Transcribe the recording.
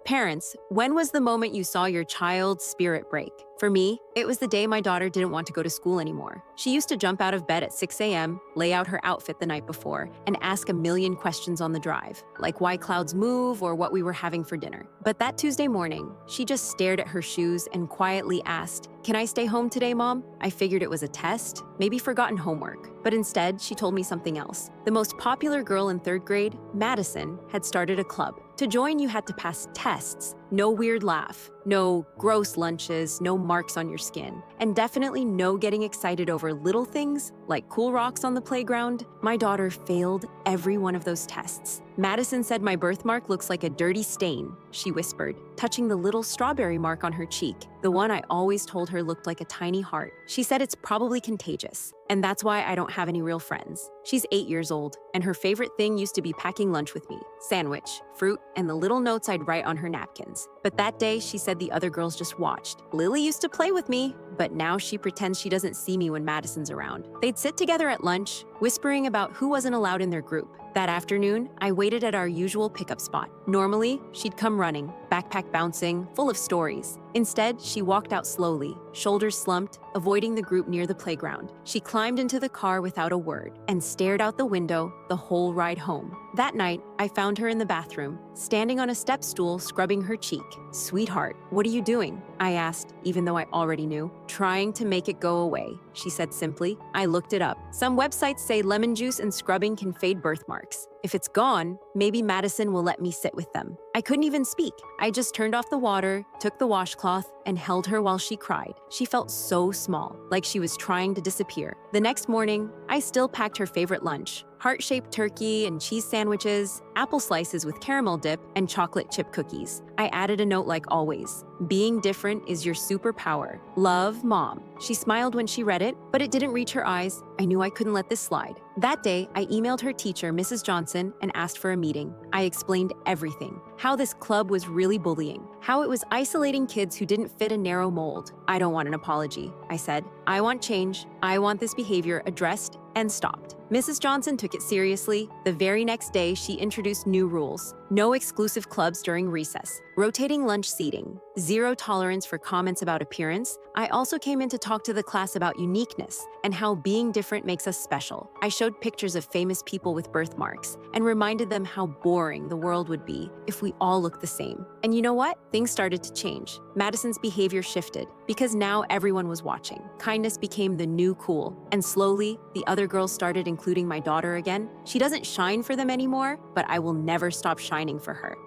Parents, when was the moment you saw your child's spirit break? For me, it was the day my daughter didn't want to go to school anymore. She used to jump out of bed at 6 a.m., lay out her outfit the night before, and ask a million questions on the drive, like why clouds move or what we were having for dinner. But that Tuesday morning, she just stared at her shoes and quietly asked, "Can I stay home today, Mom?" I figured it was a test, maybe forgotten homework. But instead, she told me something else. The most popular girl in third grade, Madison, had started a club. To join, you had to pass tests. No weird laugh, no gross lunches, no marks on your skin, and definitely no getting excited over little things like cool rocks on the playground. My daughter failed every one of those tests. Madison said my birthmark looks like a dirty stain, she whispered, touching the little strawberry mark on her cheek, the one I always told her looked like a tiny heart. She said it's probably contagious, and that's why I don't have any real friends. She's 8 years old, and her favorite thing used to be packing lunch with me, sandwich, fruit, and the little notes I'd write on her napkins. But that day, she said the other girls just watched. Lily used to play with me, but now she pretends she doesn't see me when Madison's around. They'd sit together at lunch, whispering about who wasn't allowed in their group. That afternoon, I waited at our usual pickup spot. Normally, she'd come running, backpack bouncing, full of stories. Instead, she walked out slowly, shoulders slumped, avoiding the group near the playground. She climbed into the car without a word and stared out the window the whole ride home. That night, I found her in the bathroom, standing on a step stool, scrubbing her cheek. "Sweetheart, what are you doing?" I asked, even though I already knew. "Trying to make it go away," she said simply. I looked it up. Some websites say lemon juice and scrubbing can fade birthmarks. If it's gone, maybe Madison will let me sit with them. I couldn't even speak. I just turned off the water, took the washcloth, and held her while she cried. She felt so small, like she was trying to disappear. The next morning, I still packed her favorite lunch: heart-shaped turkey and cheese sandwiches, apple slices with caramel dip, and chocolate chip cookies. I added a note like always: "Being different is your superpower. Love, Mom." She smiled when she read it, but it didn't reach her eyes. I knew I couldn't let this slide. That day, I emailed her teacher, Mrs. Johnson, and asked for a meeting. I explained everything: how this club was really bullying, how it was isolating kids who didn't fit a narrow mold. "I don't want an apology," I said. "I want change. I want this behavior addressed and stopped." Mrs. Johnson took it seriously. The very next day, she introduced new rules: no exclusive clubs during recess, rotating lunch seating, zero tolerance for comments about appearance. I also came in to talk to the class about uniqueness and how being different makes us special. I showed pictures of famous people with birthmarks and reminded them how boring the world would be if we all looked the same. And you know what? Things started to change. Madison's behavior shifted because now everyone was watching. Kindness became the new cool, and slowly, the other girls started including my daughter again. She doesn't shine for them anymore, but I will never stop shining for her.